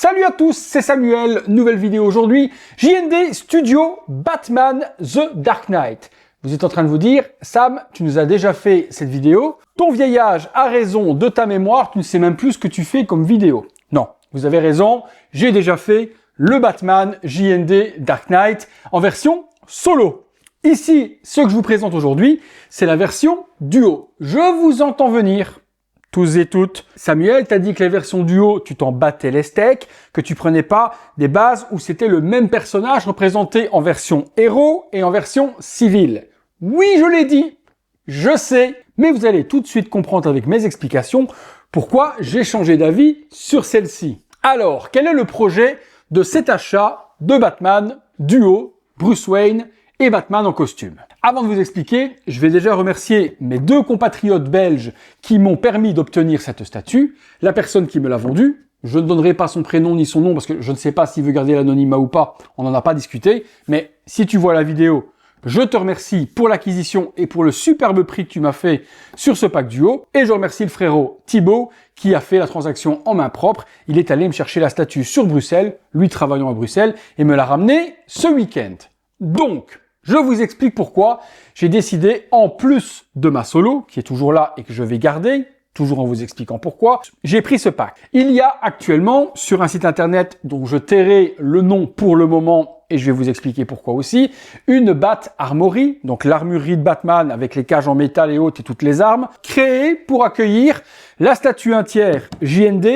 Salut à tous, c'est Samuel, nouvelle vidéo aujourd'hui, JND Studio Batman The Dark Knight. Vous êtes en train de vous dire, Sam, tu nous as déjà fait cette vidéo, ton vieil âge a raison de ta mémoire, tu ne sais même plus ce que tu fais comme vidéo. Non, vous avez raison, j'ai déjà fait le Batman JND Dark Knight en version solo. Ici, ce que je vous présente aujourd'hui, c'est la version duo. Je vous entends venir. Tous et toutes. Samuel t'a dit que les versions duo, tu t'en battais les steaks, que tu prenais pas des bases où c'était le même personnage représenté en version héros et en version civile. Oui, je l'ai dit, je sais, mais vous allez tout de suite comprendre avec mes explications pourquoi j'ai changé d'avis sur celle-ci. Alors, quel est le projet de cet achat de Batman duo, Bruce Wayne et Batman en costume? Avant de vous expliquer, je vais déjà remercier mes deux compatriotes belges qui m'ont permis d'obtenir cette statue. La personne qui me l'a vendue, je ne donnerai pas son prénom ni son nom parce que je ne sais pas s'il veut garder l'anonymat ou pas, on n'en a pas discuté. Mais si tu vois la vidéo, je te remercie pour l'acquisition et pour le superbe prix que tu m'as fait sur ce pack duo. Et je remercie le frérot Thibaut qui a fait la transaction en main propre. Il est allé me chercher la statue sur Bruxelles, lui travaillant à Bruxelles, et me l'a ramenée ce week-end. Donc, je vous explique pourquoi j'ai décidé, en plus de ma solo, qui est toujours là et que je vais garder, toujours en vous expliquant pourquoi, j'ai pris ce pack. Il y a actuellement, sur un site internet dont je tairai le nom pour le moment, et je vais vous expliquer pourquoi aussi, une Bat Armory, donc l'armurerie de Batman avec les cages en métal et autres et toutes les armes, créée pour accueillir la statue 1/3 JND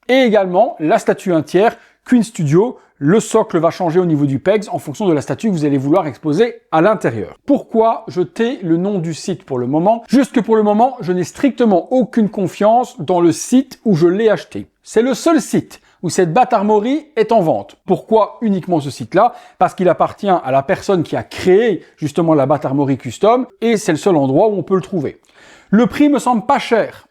et également la statue 1/3 Queen Studio. Le socle va changer au niveau du PEGS en fonction de la statue que vous allez vouloir exposer à l'intérieur. Pourquoi je tais le nom du site pour le moment? Juste que pour le moment, je n'ai strictement aucune confiance dans le site où je l'ai acheté. C'est le seul site où cette Bat Armory est en vente. Pourquoi uniquement ce site-là? Parce qu'il appartient à la personne qui a créé justement la Bat Armory Custom et c'est le seul endroit où on peut le trouver. Le prix me semble pas cher.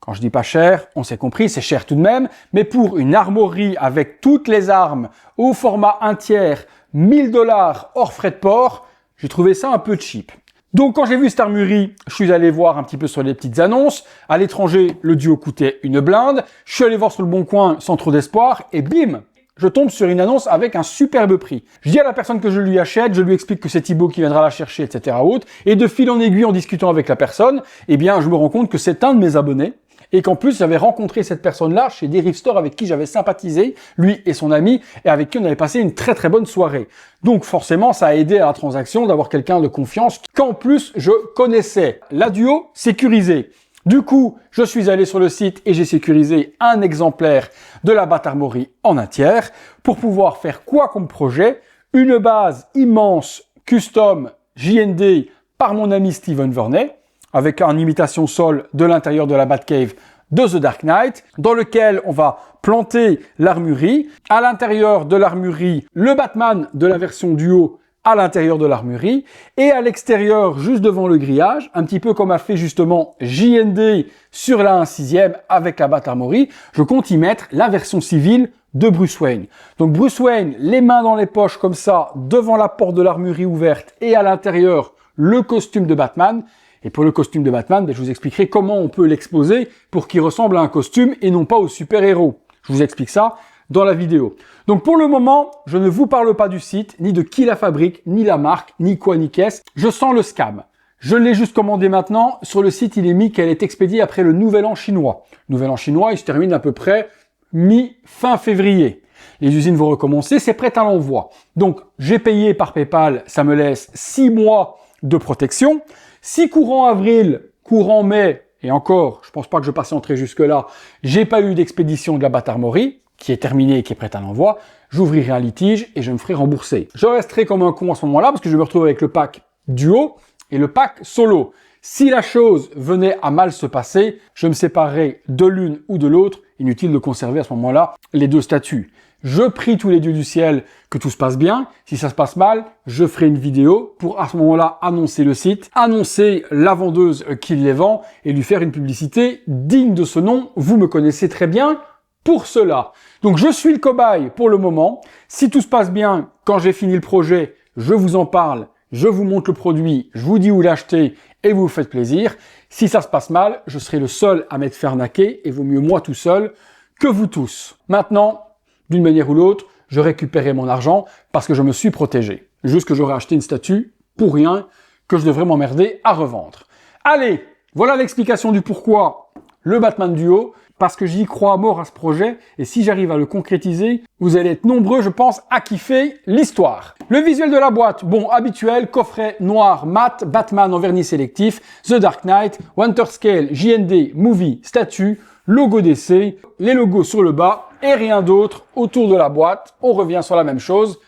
Quand je dis pas cher, on s'est compris, c'est cher tout de même, mais pour une armorerie avec toutes les armes au format 1/3, 1000 $ hors frais de port, j'ai trouvé ça un peu cheap. Donc quand j'ai vu cette armurerie, je suis allé voir un petit peu sur les petites annonces. À l'étranger, le duo coûtait une blinde. Je suis allé voir sur le Bon Coin sans trop d'espoir et bim, je tombe sur une annonce avec un superbe prix. Je dis à la personne que je lui achète, je lui explique que c'est Thibaut qui viendra la chercher, etc. Et de fil en aiguille, en discutant avec la personne, eh bien, je me rends compte que c'est un de mes abonnés. Et qu'en plus, j'avais rencontré cette personne-là chez Derive Store avec qui j'avais sympathisé, lui et son ami, et avec qui on avait passé une très très bonne soirée. Donc forcément, ça a aidé à la transaction d'avoir quelqu'un de confiance qu'en plus je connaissais. La duo sécurisée. Du coup, je suis allé sur le site et j'ai sécurisé un exemplaire de la Bat Armory en 1/3 pour pouvoir faire quoi comme projet? Une base immense, custom, JND par mon ami Steven Verney, avec une imitation sol de l'intérieur de la Batcave de The Dark Knight, dans lequel on va planter l'armurerie. À l'intérieur de l'armurerie, le Batman de la version duo à l'intérieur de l'armurerie. Et à l'extérieur, juste devant le grillage, un petit peu comme a fait justement JND sur la 1/6 avec la Bat Armory, je compte y mettre la version civile de Bruce Wayne. Donc Bruce Wayne, les mains dans les poches comme ça, devant la porte de l'armurerie ouverte et à l'intérieur, le costume de Batman. Et pour le costume de Batman, je vous expliquerai comment on peut l'exposer pour qu'il ressemble à un costume et non pas au super-héros. Je vous explique ça dans la vidéo. Donc pour le moment, je ne vous parle pas du site, ni de qui la fabrique, ni la marque, ni quoi, ni qu'est-ce. Je sens le scam. Je l'ai juste commandé maintenant. Sur le site, il est mis qu'elle est expédiée après le Nouvel An chinois. Le Nouvel An chinois, il se termine à peu près mi-fin février. Les usines vont recommencer, c'est prêt à l'envoi. Donc j'ai payé par PayPal, ça me laisse 6 mois de protection. Si courant avril, courant mai, et encore, je pense pas que je patienterai jusque-là, j'ai pas eu d'expédition de la Bat Armory, qui est terminée et qui est prête à l'envoi, j'ouvrirai un litige et je me ferai rembourser. Je resterai comme un con à ce moment-là parce que je me retrouve avec le pack duo et le pack solo. Si la chose venait à mal se passer, je me séparerai de l'une ou de l'autre. Inutile de conserver à ce moment-là les deux statuts. Je prie tous les dieux du ciel que tout se passe bien. Si ça se passe mal, je ferai une vidéo pour à ce moment-là annoncer le site, annoncer la vendeuse qui les vend et lui faire une publicité digne de ce nom. Vous me connaissez très bien pour cela. Donc je suis le cobaye pour le moment. Si tout se passe bien, quand j'ai fini le projet, je vous en parle, je vous montre le produit, je vous dis où l'acheter et vous vous faites plaisir. Si ça se passe mal, je serai le seul à m'être fait arnaquer et vaut mieux moi tout seul que vous tous. Maintenant, d'une manière ou l'autre, je récupérais mon argent parce que je me suis protégé. Juste que j'aurais acheté une statue pour rien, que je devrais m'emmerder à revendre. Allez, voilà l'explication du pourquoi le Batman Duo, parce que j'y crois à mort à ce projet, et si j'arrive à le concrétiser, vous allez être nombreux, je pense, à kiffer l'histoire. Le visuel de la boîte, bon, habituel, coffret noir mat, Batman en vernis sélectif, The Dark Knight, Winter Scale, JND, Movie, statue, logo DC, les logos sur le bas, et rien d'autre autour de la boîte. On revient sur la même chose.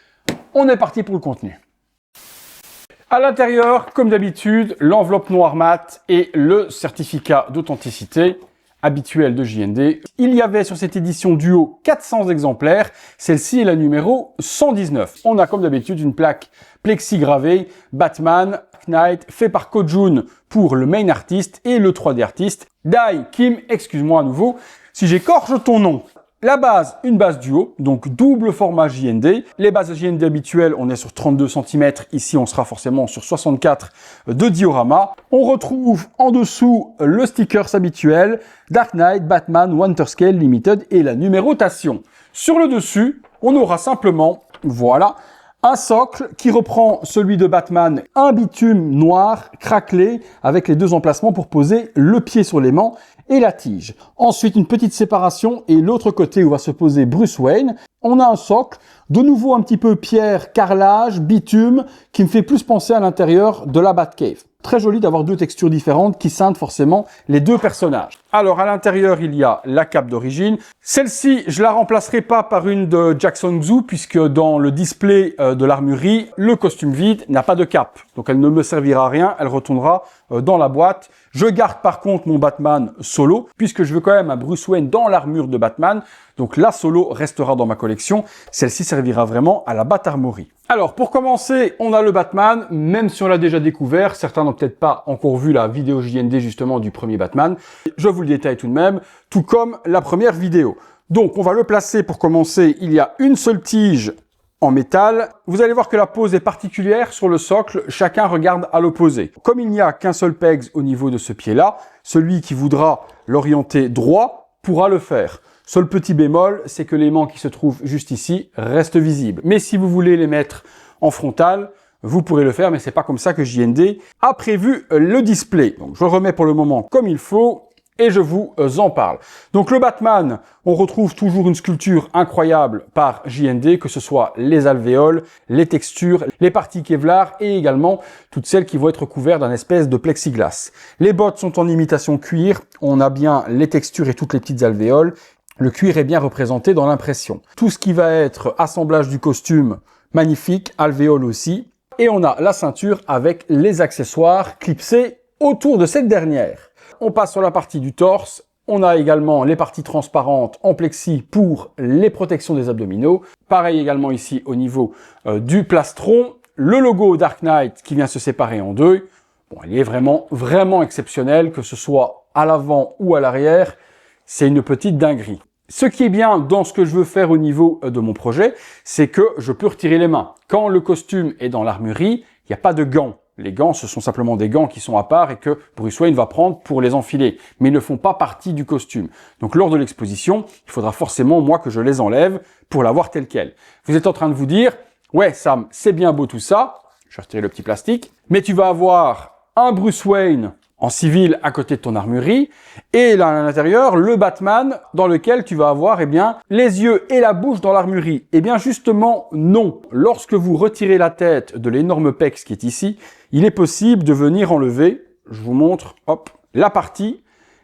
On est parti pour le contenu. À l'intérieur, comme d'habitude, l'enveloppe noire mat et le certificat d'authenticité habituel de JND. Il y avait sur cette édition Duo 400 exemplaires. Celle-ci est la numéro 119. On a comme d'habitude une plaque plexi gravée Batman Knight fait par Kojun pour le main artiste et le 3D artiste. Dai Kim, excuse-moi à nouveau si j'écorche ton nom. La base, une base Duo, donc double format JND. Les bases JND habituelles, on est sur 32 cm. Ici, on sera forcément sur 64 de diorama. On retrouve en dessous le stickers habituel, Dark Knight, Batman, Winter Scale Limited et la numérotation. Sur le dessus, on aura simplement, voilà, un socle qui reprend celui de Batman, un bitume noir craquelé avec les deux emplacements pour poser le pied sur l'aimant et la tige. Ensuite, une petite séparation et l'autre côté où va se poser Bruce Wayne. On a un socle, de nouveau un petit peu pierre, carrelage, bitume, qui me fait plus penser à l'intérieur de la Batcave. Très joli d'avoir deux textures différentes qui scindent forcément les deux personnages. Alors, à l'intérieur, il y a la cape d'origine. Celle-ci, je la remplacerai pas par une de Jackson Xu, puisque dans le display de l'armurerie, le costume vide n'a pas de cape. Donc, elle ne me servira à rien, elle retournera dans la boîte. Je garde par contre mon Batman solo, puisque je veux quand même un Bruce Wayne dans l'armure de Batman. Donc, la solo restera dans ma collection. Celle-ci servira vraiment à la Bat-Armory. Alors, pour commencer, on a le Batman, même si on l'a déjà découvert. Certains n'ont peut-être pas encore vu la vidéo JND justement du premier Batman. Je vous le détaille tout de même, tout comme la première vidéo. Donc, on va le placer pour commencer. Il y a une seule tige en métal. Vous allez voir que la pose est particulière sur le socle. Chacun regarde à l'opposé. Comme il n'y a qu'un seul pegs au niveau de ce pied-là, celui qui voudra l'orienter droit pourra le faire. Seul petit bémol, c'est que l'aimant qui se trouve juste ici reste visible. Mais si vous voulez les mettre en frontal, vous pourrez le faire, mais c'est pas comme ça que JND a prévu le display. Donc je le remets pour le moment comme il faut et je vous en parle. Donc le Batman, on retrouve toujours une sculpture incroyable par JND, que ce soit les alvéoles, les textures, les parties Kevlar et également toutes celles qui vont être couvertes d'un espèce de plexiglas. Les bottes sont en imitation cuir, on a bien les textures et toutes les petites alvéoles. Le cuir est bien représenté dans l'impression. Tout ce qui va être assemblage du costume, magnifique, alvéole aussi. Et on a la ceinture avec les accessoires clipsés autour de cette dernière. On passe sur la partie du torse. On a également les parties transparentes en plexi pour les protections des abdominaux. Pareil également ici au niveau du plastron. Le logo Dark Knight qui vient se séparer en deux. Bon, il est vraiment exceptionnel, que ce soit à l'avant ou à l'arrière. C'est une petite dinguerie. Ce qui est bien dans ce que je veux faire au niveau de mon projet, c'est que je peux retirer les mains. Quand le costume est dans l'armurerie, il n'y a pas de gants. Les gants, ce sont simplement des gants qui sont à part et que Bruce Wayne va prendre pour les enfiler. Mais ils ne font pas partie du costume. Donc lors de l'exposition, il faudra forcément, moi, que je les enlève pour l'avoir tel quel. Vous êtes en train de vous dire, ouais Sam, c'est bien beau tout ça. Je vais retirer le petit plastique. Mais tu vas avoir un Bruce Wayne en civil à côté de ton armurerie, et là à l'intérieur, le Batman dans lequel tu vas avoir les yeux et la bouche dans l'armurerie. Eh bien justement, non. Lorsque vous retirez la tête de l'énorme pex qui est ici, il est possible de venir enlever, je vous montre, hop, la partie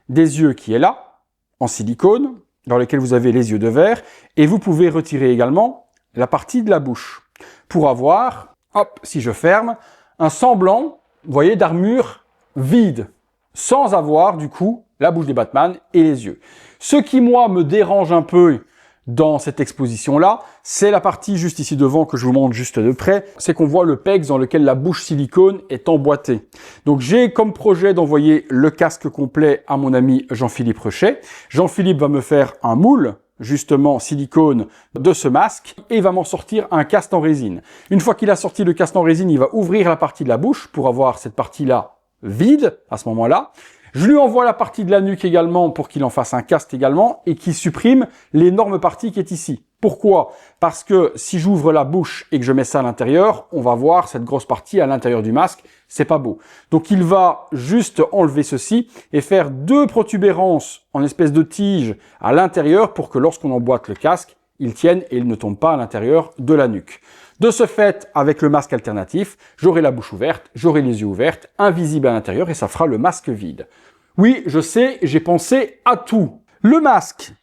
des yeux qui est là, en silicone, dans lequel vous avez les yeux de verre, et vous pouvez retirer également la partie de la bouche, pour avoir, hop, si je ferme, un semblant, vous voyez, d'armure vide, sans avoir du coup la bouche des Batman et les yeux. Ce qui moi me dérange un peu dans cette exposition-là, c'est la partie juste ici devant que je vous montre juste de près, c'est qu'on voit le pegs dans lequel la bouche silicone est emboîtée. Donc j'ai comme projet d'envoyer le casque complet à mon ami Jean-Philippe Rechet. Jean-Philippe va me faire un moule justement silicone de ce masque et il va m'en sortir un cast en résine. Une fois qu'il a sorti le cast en résine, il va ouvrir la partie de la bouche pour avoir cette partie-là vide à ce moment-là. Je lui envoie la partie de la nuque également pour qu'il en fasse un cast également et qu'il supprime l'énorme partie qui est ici. Pourquoi? Parce que si j'ouvre la bouche et que je mets ça à l'intérieur, on va voir cette grosse partie à l'intérieur du masque. C'est pas beau. Donc il va juste enlever ceci et faire 2 protubérances en espèce de tige à l'intérieur pour que lorsqu'on emboîte le casque, il tienne et il ne tombe pas à l'intérieur de la nuque. De ce fait, avec le masque alternatif, j'aurai la bouche ouverte, j'aurai les yeux ouverts, invisible à l'intérieur et ça fera le masque vide. Oui, je sais, j'ai pensé à tout. Le masque.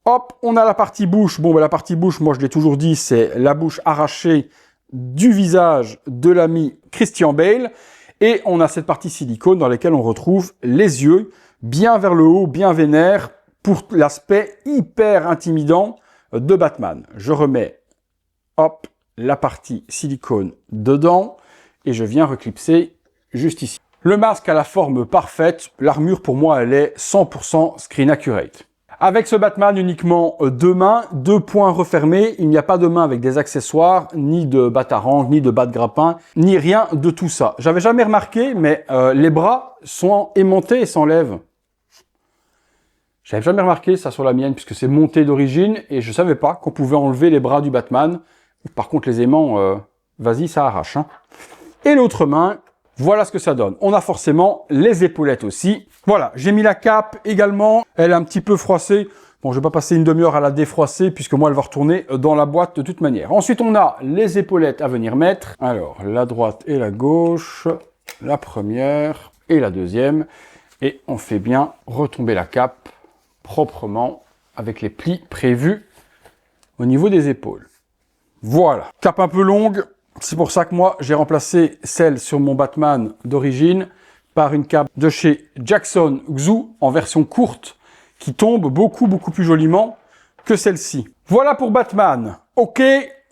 Hop, on a la partie bouche. Bon, ben, la partie bouche, moi je l'ai toujours dit, c'est la bouche arrachée du visage de l'ami Christian Bale. Et on a cette partie silicone dans laquelle on retrouve les yeux, bien vers le haut, bien vénère, pour l'aspect hyper intimidant de Batman. Je remets, hop, la partie silicone dedans et je viens reclipser juste ici. Le masque a la forme parfaite. L'armure, pour moi, elle est 100% screen accurate. Avec ce Batman, uniquement 2 mains, 2 poings refermés. Il n'y a pas de main avec des accessoires, ni de batarang, ni de bas de grappin, ni rien de tout ça. J'avais jamais remarqué, mais les bras sont aimantés et s'enlèvent. J'avais jamais remarqué ça sur la mienne, puisque c'est monté d'origine, et je savais pas qu'on pouvait enlever les bras du Batman. Par contre, les aimants, vas-y, ça arrache. Hein. Et l'autre main, voilà ce que ça donne. On a forcément les épaulettes aussi. Voilà, j'ai mis la cape également. Elle est un petit peu froissée. Bon, je vais pas passer une demi-heure à la défroisser puisque moi, elle va retourner dans la boîte de toute manière. Ensuite, on a les épaulettes à venir mettre. Alors, la droite et la gauche. La première et la deuxième. Et on fait bien retomber la cape proprement avec les plis prévus au niveau des épaules. Voilà. Cape un peu longue. C'est pour ça que moi, j'ai remplacé celle sur mon Batman d'origine par une cape de chez Jackson Xu en version courte qui tombe beaucoup plus joliment que celle-ci. Voilà pour Batman. Ok,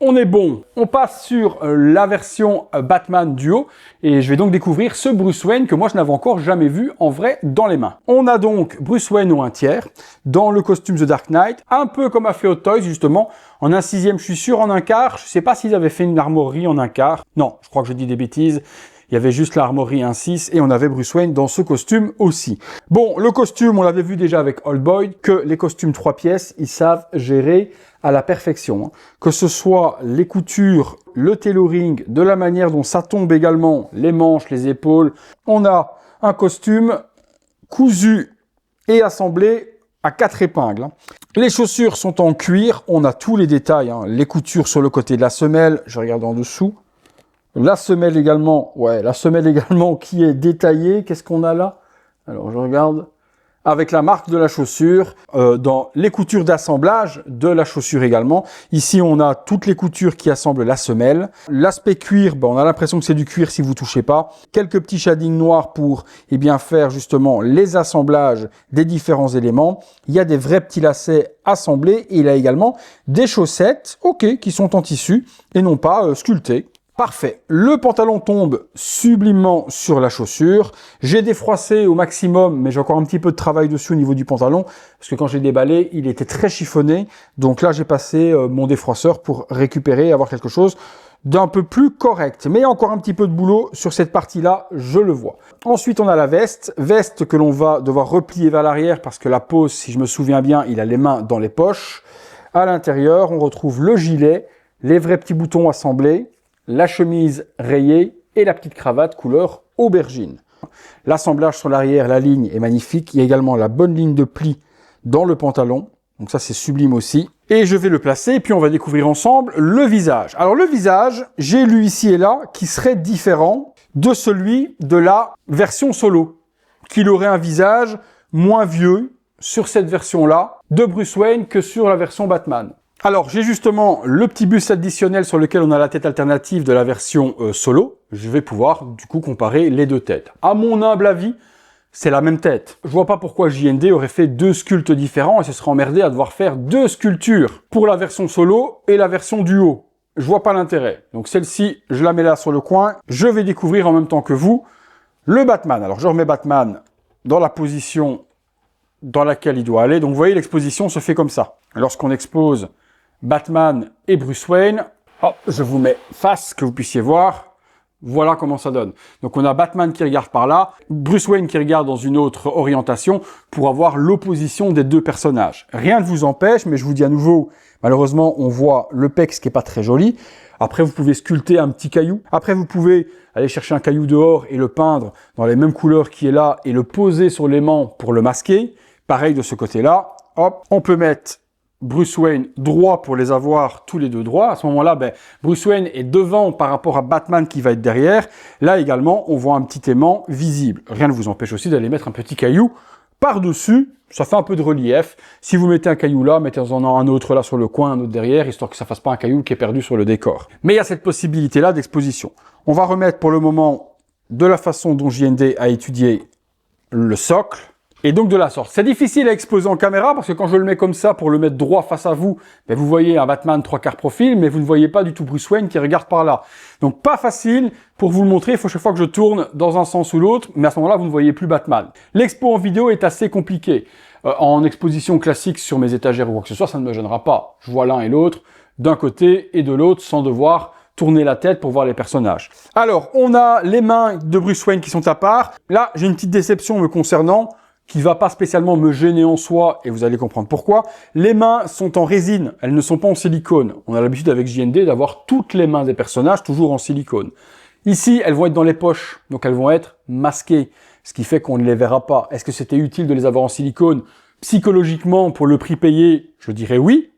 on est bon. On passe sur la version Batman Duo et je vais donc découvrir ce Bruce Wayne que moi je n'avais encore jamais vu en vrai dans les mains. On a donc Bruce Wayne au 1/3 dans le costume The Dark Knight, un peu comme a fait Hot Toys justement, en 1/6, je suis sûr, en 1/4. Je sais pas s'ils avaient fait une armorerie en 1/4. Non, je crois que je dis des bêtises. Il y avait juste l'armorerie 1/6 et on avait Bruce Wayne dans ce costume aussi. Bon, le costume, on l'avait vu déjà avec Old Boy, que les costumes 3 pièces, ils savent gérer à la perfection. Que ce soit les coutures, le tailoring, de la manière dont ça tombe également, les manches, les épaules. On a un costume cousu et assemblé à 4 épingles. Les chaussures sont en cuir, on a tous les détails, les coutures sur le côté de la semelle, je regarde en dessous. La semelle également, qui est détaillée. Qu'est-ce qu'on a là? Alors, je regarde. Avec la marque de la chaussure, dans les coutures d'assemblage de la chaussure également. Ici, on a toutes les coutures qui assemblent la semelle. L'aspect cuir, on a l'impression que c'est du cuir si vous touchez pas. Quelques petits shadings noirs pour faire justement les assemblages des différents éléments. Il y a des vrais petits lacets assemblés et il y a également des chaussettes, qui sont en tissu et non pas sculptées. Parfait. Le pantalon tombe sublimement sur la chaussure. J'ai défroissé au maximum, mais j'ai encore un petit peu de travail dessus au niveau du pantalon, parce que quand j'ai déballé, il était très chiffonné. Donc là, j'ai passé mon défroisseur pour récupérer et avoir quelque chose d'un peu plus correct. Mais il y a encore un petit peu de boulot sur cette partie-là, je le vois. Ensuite, on a la veste. Veste que l'on va devoir replier vers l'arrière, parce que la pose, si je me souviens bien, il a les mains dans les poches. À l'intérieur, on retrouve le gilet, les vrais petits boutons assemblés, la chemise rayée et la petite cravate couleur aubergine. L'assemblage sur l'arrière, la ligne est magnifique. Il y a également la bonne ligne de pli dans le pantalon. Donc ça, c'est sublime aussi. Et je vais le placer et puis on va découvrir ensemble le visage. Alors le visage, j'ai lu ici et là qui serait différent de celui de la version solo. Qu'il aurait un visage moins vieux sur cette version-là de Bruce Wayne que sur la version Batman. Alors, j'ai justement le petit buste additionnel sur lequel on a la tête alternative de la version solo. Je vais pouvoir, du coup, comparer les deux têtes. À mon humble avis, c'est la même tête. Je vois pas pourquoi JND aurait fait 2 sculptes différents et se serait emmerdé à devoir faire 2 sculptures pour la version solo et la version duo. Je vois pas l'intérêt. Donc celle-ci, je la mets là sur le coin. Je vais découvrir en même temps que vous le Batman. Alors, je remets Batman dans la position dans laquelle il doit aller. Donc, vous voyez, l'exposition se fait comme ça. Lorsqu'on expose Batman et Bruce Wayne. Je vous mets face, que vous puissiez voir. voilà comment ça donne. Donc on a Batman qui regarde par là, Bruce Wayne qui regarde dans une autre orientation pour avoir l'opposition des deux personnages. Rien ne vous empêche, mais je vous dis à nouveau, malheureusement on voit le pex qui est pas très joli. Après vous pouvez sculpter un petit caillou. Après vous pouvez aller chercher un caillou dehors et le peindre dans les mêmes couleurs qui est là et le poser sur l'aimant pour le masquer. Pareil de ce côté-là. Hop, on peut mettre Bruce Wayne droit pour les avoir tous les deux droits. À ce moment-là, Bruce Wayne est devant par rapport à Batman qui va être derrière. Là également, on voit un petit aimant visible. Rien ne vous empêche aussi d'aller mettre un petit caillou par-dessus. Ça fait un peu de relief. Si vous mettez un caillou là, mettez-en un autre là sur le coin, un autre derrière, histoire que ça fasse pas un caillou qui est perdu sur le décor. Mais il y a cette possibilité-là d'exposition. On va remettre pour le moment de la façon dont JND a étudié le socle. Et donc de la sorte. C'est difficile à exposer en caméra parce que quand je le mets comme ça pour le mettre droit face à vous, vous voyez un Batman 3/4 profil, mais vous ne voyez pas du tout Bruce Wayne qui regarde par là. Donc pas facile pour vous le montrer, il faut chaque fois que je tourne dans un sens ou l'autre, mais à ce moment-là vous ne voyez plus Batman. L'expo en vidéo est assez compliqué. En exposition classique sur mes étagères ou quoi que ce soit, ça ne me gênera pas. Je vois l'un et l'autre d'un côté et de l'autre sans devoir tourner la tête pour voir les personnages. Alors, on a les mains de Bruce Wayne qui sont à part. Là, j'ai une petite déception me concernant, qui va pas spécialement me gêner en soi, et vous allez comprendre pourquoi. Les mains sont en résine, elles ne sont pas en silicone. On a l'habitude avec JND d'avoir toutes les mains des personnages toujours en silicone. Ici, elles vont être dans les poches, donc elles vont être masquées, ce qui fait qu'on ne les verra pas. Est-ce que c'était utile de les avoir en silicone? Psychologiquement, pour le prix payé, je dirais oui.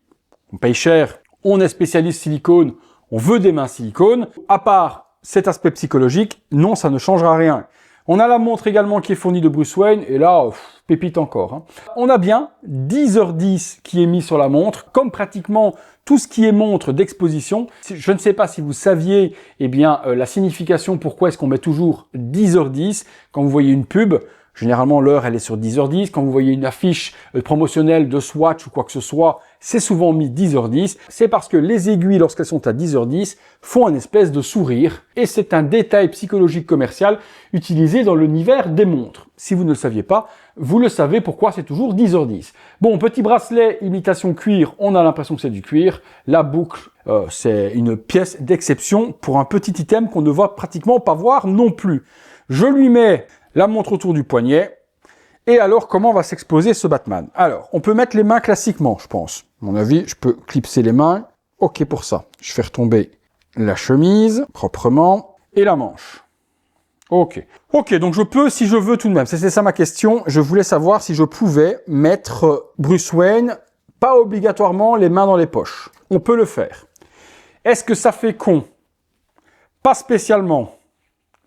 On paye cher, on est spécialiste silicone, on veut des mains silicone. À part cet aspect psychologique, non, ça ne changera rien. On a la montre également qui est fournie de Bruce Wayne, et là, pépite encore. On a bien 10h10 qui est mis sur la montre, comme pratiquement tout ce qui est montre d'exposition. Je ne sais pas si vous saviez la signification, pourquoi est-ce qu'on met toujours 10h10 quand vous voyez une pub. Généralement, l'heure, elle est sur 10h10. Quand vous voyez une affiche promotionnelle de Swatch ou quoi que ce soit, c'est souvent mis 10h10. C'est parce que les aiguilles, lorsqu'elles sont à 10h10, font un espèce de sourire. Et c'est un détail psychologique commercial utilisé dans l'univers des montres. Si vous ne le saviez pas, vous le savez pourquoi c'est toujours 10h10. Bon, petit bracelet, imitation cuir, on a l'impression que c'est du cuir. La boucle, c'est une pièce d'exception pour un petit item qu'on ne va pratiquement pas voir non plus. Je lui mets la montre autour du poignet. Et alors, comment va s'exposer ce Batman? Alors, on peut mettre les mains classiquement, je pense. À mon avis, je peux clipser les mains. OK pour ça. Je fais retomber la chemise, proprement, et la manche. OK. OK, donc je peux, si je veux tout de même. C'est ça ma question. Je voulais savoir si je pouvais mettre Bruce Wayne, pas obligatoirement les mains dans les poches. On peut le faire. Est-ce que ça fait con? Pas spécialement.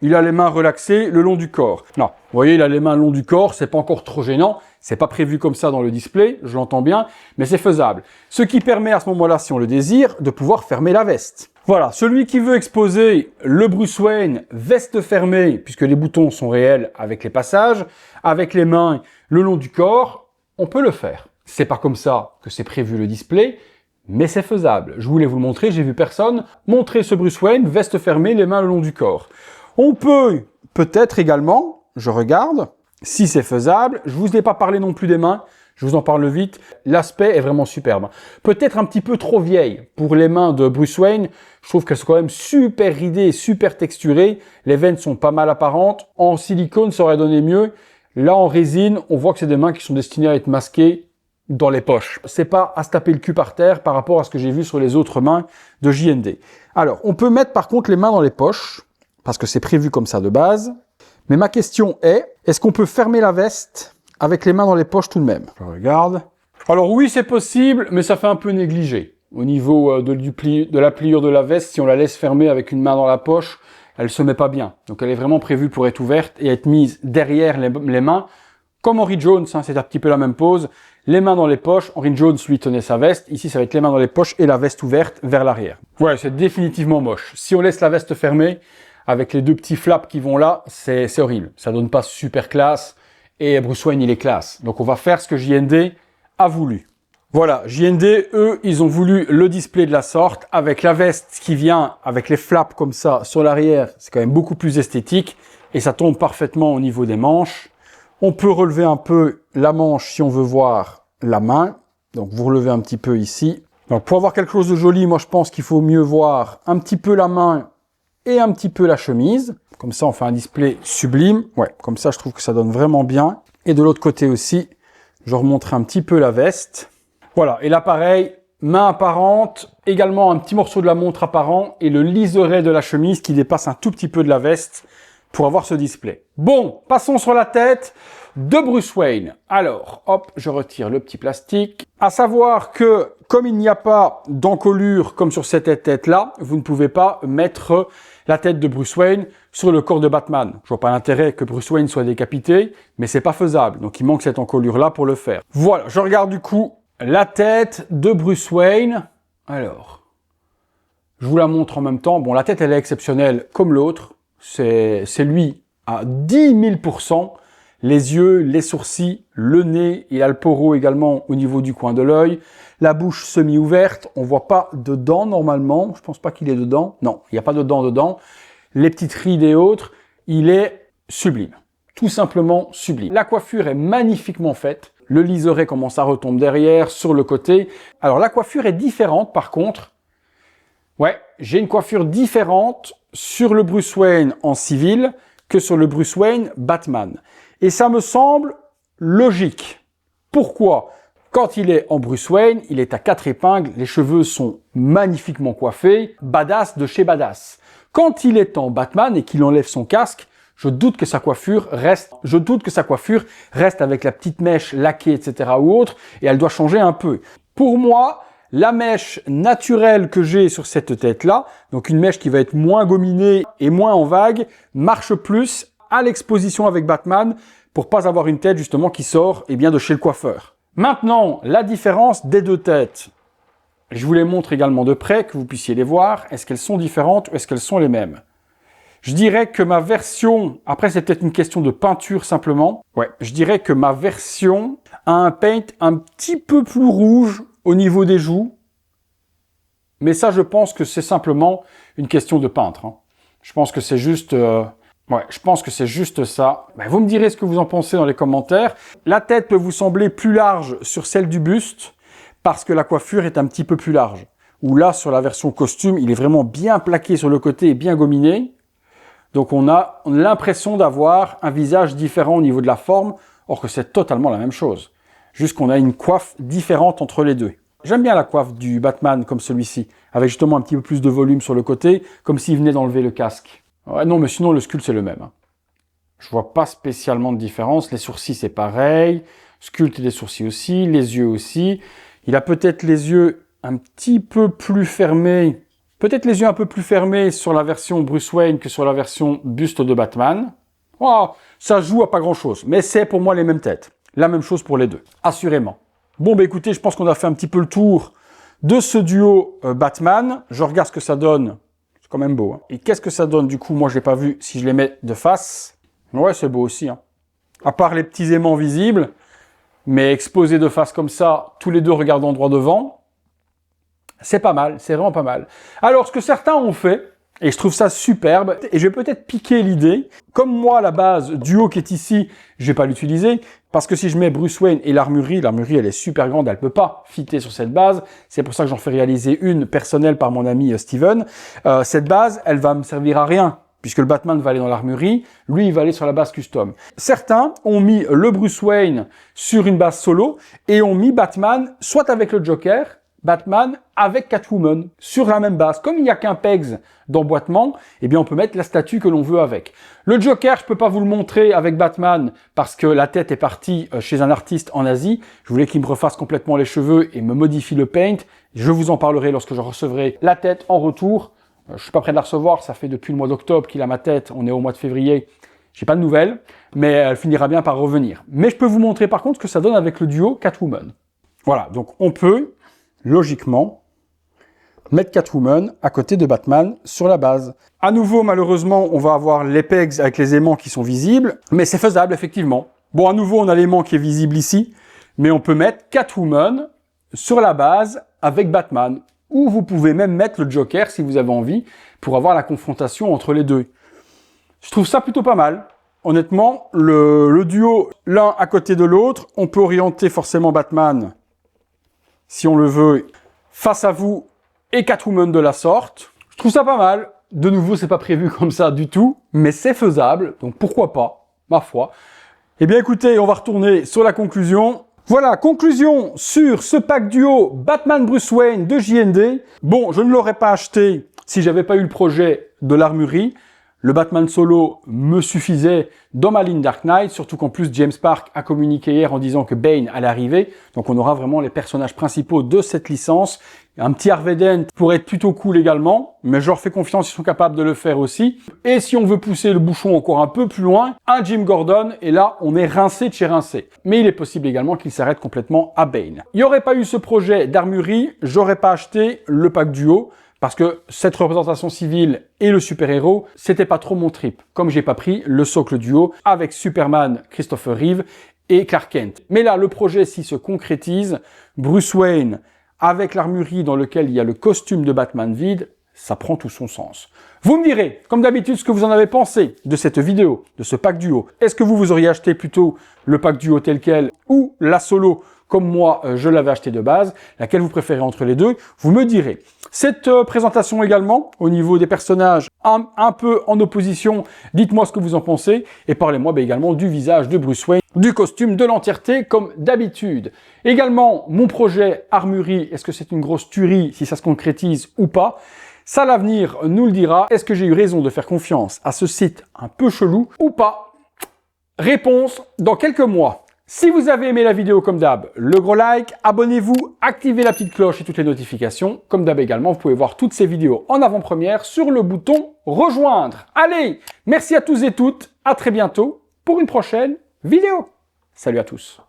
Il a les mains relaxées le long du corps. Non, vous voyez, il a les mains le long du corps, c'est pas encore trop gênant. C'est pas prévu comme ça dans le display, je l'entends bien, mais c'est faisable. Ce qui permet à ce moment-là, si on le désire, de pouvoir fermer la veste. Voilà, celui qui veut exposer le Bruce Wayne, veste fermée, puisque les boutons sont réels avec les passages, avec les mains le long du corps, on peut le faire. C'est pas comme ça que c'est prévu le display, mais c'est faisable. Je voulais vous le montrer, j'ai vu personne montrer ce Bruce Wayne, veste fermée, les mains le long du corps. On peut peut-être également, je regarde, si c'est faisable, je vous ai pas parlé non plus des mains, je vous en parle vite, l'aspect est vraiment superbe. Peut-être un petit peu trop vieille pour les mains de Bruce Wayne, je trouve qu'elles sont quand même super ridées, super texturées, les veines sont pas mal apparentes, en silicone ça aurait donné mieux, là en résine, on voit que c'est des mains qui sont destinées à être masquées dans les poches. C'est pas à se taper le cul par terre par rapport à ce que j'ai vu sur les autres mains de JND. Alors, on peut mettre par contre les mains dans les poches, parce que c'est prévu comme ça de base. Mais ma question est, est-ce qu'on peut fermer la veste avec les mains dans les poches tout de même? Je regarde. Alors oui, c'est possible, mais ça fait un peu négligé. Au niveau de la pliure de la veste, si on la laisse fermer avec une main dans la poche, elle se met pas bien. Donc elle est vraiment prévue pour être ouverte et être mise derrière les mains. Comme Henry Jones, c'est un petit peu la même pose. Les mains dans les poches, Henry Jones lui tenait sa veste. Ici, ça va être les mains dans les poches et la veste ouverte vers l'arrière. Ouais, c'est définitivement moche. Si on laisse la veste fermée, avec les deux petits flaps qui vont là, c'est horrible. Ça donne pas super classe. Et Bruce Wayne, il est classe. Donc on va faire ce que JND a voulu. Voilà, JND, eux, ils ont voulu le display de la sorte, avec la veste qui vient avec les flaps comme ça sur l'arrière. C'est quand même beaucoup plus esthétique. Et ça tombe parfaitement au niveau des manches. On peut relever un peu la manche si on veut voir la main. Donc vous relevez un petit peu ici. Donc pour avoir quelque chose de joli, moi je pense qu'il faut mieux voir un petit peu la main et un petit peu la chemise. Comme ça, on fait un display sublime. Ouais, comme ça, je trouve que ça donne vraiment bien. Et de l'autre côté aussi, je remonterai un petit peu la veste. Voilà, et là pareil, main apparente, également un petit morceau de la montre apparent et le liseré de la chemise qui dépasse un tout petit peu de la veste pour avoir ce display. Bon, passons sur la tête de Bruce Wayne. Alors, hop, je retire le petit plastique. À savoir que, comme il n'y a pas d'encolure comme sur cette tête-là, vous ne pouvez pas mettre la tête de Bruce Wayne sur le corps de Batman. Je vois pas l'intérêt que Bruce Wayne soit décapité, mais c'est pas faisable. Donc il manque cette encolure-là pour le faire. Voilà, je regarde du coup la tête de Bruce Wayne. Alors, je vous la montre en même temps. Bon, la tête, elle est exceptionnelle comme l'autre. C'est lui à 10 000%. Les yeux, les sourcils, le nez, il a le poro également au niveau du coin de l'œil. La bouche semi-ouverte, on voit pas de dents normalement. Je pense pas qu'il ait de dents. Non, il n'y a pas de dents dedans. Les petites rides et autres, il est sublime. Tout simplement sublime. La coiffure est magnifiquement faite. Le liseré commence à retomber derrière, sur le côté. Alors la coiffure est différente par contre. Ouais, j'ai une coiffure différente sur le Bruce Wayne en civil que sur le Bruce Wayne Batman. Et ça me semble logique. Pourquoi ? Quand il est en Bruce Wayne, il est à 4 épingles, les cheveux sont magnifiquement coiffés, badass de chez badass. Quand il est en Batman et qu'il enlève son casque, je doute que sa coiffure reste avec la petite mèche laquée, etc. ou autre, et elle doit changer un peu. Pour moi, la mèche naturelle que j'ai sur cette tête-là, donc une mèche qui va être moins gominée et moins en vague, marche plus à l'exposition avec Batman pour pas avoir une tête justement qui sort de chez le coiffeur. Maintenant, la différence des deux têtes. Je vous les montre également de près, que vous puissiez les voir. Est-ce qu'elles sont différentes ou est-ce qu'elles sont les mêmes ? Je dirais que ma version, après c'est peut-être une question de peinture simplement, je dirais que ma version a un paint un petit peu plus rouge au niveau des joues, mais ça je pense que c'est simplement une question de peintre. Je pense que c'est juste... je pense que c'est juste ça. Vous me direz ce que vous en pensez dans les commentaires. La tête peut vous sembler plus large sur celle du buste, parce que la coiffure est un petit peu plus large. Ou là, sur la version costume, il est vraiment bien plaqué sur le côté et bien gominé. Donc on a l'impression d'avoir un visage différent au niveau de la forme, or que c'est totalement la même chose. Juste qu'on a une coiffe différente entre les deux. J'aime bien la coiffe du Batman comme celui-ci, avec justement un petit peu plus de volume sur le côté, comme s'il venait d'enlever le casque. Ouais, non, mais sinon le sculpte c'est le même. Je vois pas spécialement de différence. Les sourcils c'est pareil, sculpte des sourcils aussi, les yeux aussi. Il a peut-être les yeux un petit peu plus fermés. Peut-être les yeux un peu plus fermés sur la version Bruce Wayne que sur la version buste de Batman. Oh, ça joue à pas grand-chose, mais c'est pour moi les mêmes têtes. La même chose pour les deux, assurément. Bon, écoutez, je pense qu'on a fait un petit peu le tour de ce duo Batman. Je regarde ce que ça donne. C'est quand même beau. Et qu'est-ce que ça donne du coup? Moi, je l'ai pas vu si je les mets de face. Ouais, c'est beau aussi. À part les petits aimants visibles, mais exposés de face comme ça, tous les deux regardant droit devant. C'est pas mal, c'est vraiment pas mal. Alors, ce que certains ont fait, et je trouve ça superbe, et je vais peut-être piquer l'idée, comme moi, à la base, duo qui est ici, je vais pas l'utiliser, parce que si je mets Bruce Wayne et l'armurerie, elle est super grande, elle peut pas fitter sur cette base, c'est pour ça que j'en fais réaliser une personnelle par mon ami Steven. Cette base, elle va me servir à rien, puisque le Batman va aller dans l'armurerie, lui, il va aller sur la base custom. Certains ont mis le Bruce Wayne sur une base solo, et ont mis Batman, soit avec le Joker, Batman avec Catwoman sur la même base. Comme il n'y a qu'un pegs d'emboîtement, eh bien on peut mettre la statue que l'on veut avec. Le Joker, je peux pas vous le montrer avec Batman parce que la tête est partie chez un artiste en Asie. Je voulais qu'il me refasse complètement les cheveux et me modifie le paint. Je vous en parlerai lorsque je recevrai la tête en retour. Je suis pas prêt de la recevoir, ça fait depuis le mois d'octobre qu'il a ma tête, on est au mois de février. J'ai pas de nouvelles, mais elle finira bien par revenir. Mais je peux vous montrer par contre ce que ça donne avec le duo Catwoman. Voilà, donc on peut logiquement mettre Catwoman à côté de Batman sur la base. À nouveau, malheureusement, on va avoir les pegs avec les aimants qui sont visibles, mais c'est faisable, effectivement. Bon, à nouveau, on a l'aimant qui est visible ici, mais on peut mettre Catwoman sur la base avec Batman, ou vous pouvez même mettre le Joker, si vous avez envie, pour avoir la confrontation entre les deux. Je trouve ça plutôt pas mal. Honnêtement, le duo, l'un à côté de l'autre, on peut orienter forcément Batman, si on le veut, face à vous, et Catwoman de la sorte. Je trouve ça pas mal. De nouveau, c'est pas prévu comme ça du tout, mais c'est faisable, donc pourquoi pas, ma foi. Eh bien écoutez, on va retourner sur la conclusion. Voilà, conclusion sur ce pack duo Batman Bruce Wayne de JND. Bon, je ne l'aurais pas acheté si j'avais pas eu le projet de l'armurerie. Le Batman solo me suffisait dans ma ligne Dark Knight, surtout qu'en plus James Park a communiqué hier en disant que Bane allait arriver. Donc on aura vraiment les personnages principaux de cette licence. Un petit Harvey Dent pourrait être plutôt cool également, mais je leur fais confiance, ils sont capables de le faire aussi. Et si on veut pousser le bouchon encore un peu plus loin, un Jim Gordon, et là on est rincé de chez rincé. Mais il est possible également qu'il s'arrête complètement à Bane. Il n'y aurait pas eu ce projet d'armurerie, j'aurais pas acheté le pack duo, parce que cette représentation civile et le super-héros, c'était pas trop mon trip. Comme j'ai pas pris le socle duo avec Superman, Christopher Reeve et Clark Kent. Mais là, le projet, s'il se concrétise, Bruce Wayne, avec l'armurerie dans lequel il y a le costume de Batman vide, ça prend tout son sens. Vous me direz, comme d'habitude, ce que vous en avez pensé de cette vidéo, de ce pack duo. Est-ce que vous auriez acheté plutôt le pack duo tel quel ou la solo comme moi, je l'avais acheté de base, laquelle vous préférez entre les deux, vous me direz. Cette présentation également, au niveau des personnages, un peu en opposition, dites-moi ce que vous en pensez, et parlez-moi également du visage de Bruce Wayne, du costume, de l'entièreté, comme d'habitude. Également, mon projet armurerie, est-ce que c'est une grosse tuerie, si ça se concrétise ou pas? Ça, l'avenir nous le dira. Est-ce que j'ai eu raison de faire confiance à ce site un peu chelou ou pas? Réponse dans quelques mois. Si vous avez aimé la vidéo comme d'hab, le gros like, abonnez-vous, activez la petite cloche et toutes les notifications. Comme d'hab également, vous pouvez voir toutes ces vidéos en avant-première sur le bouton rejoindre. Allez, merci à tous et toutes, à très bientôt pour une prochaine vidéo. Salut à tous.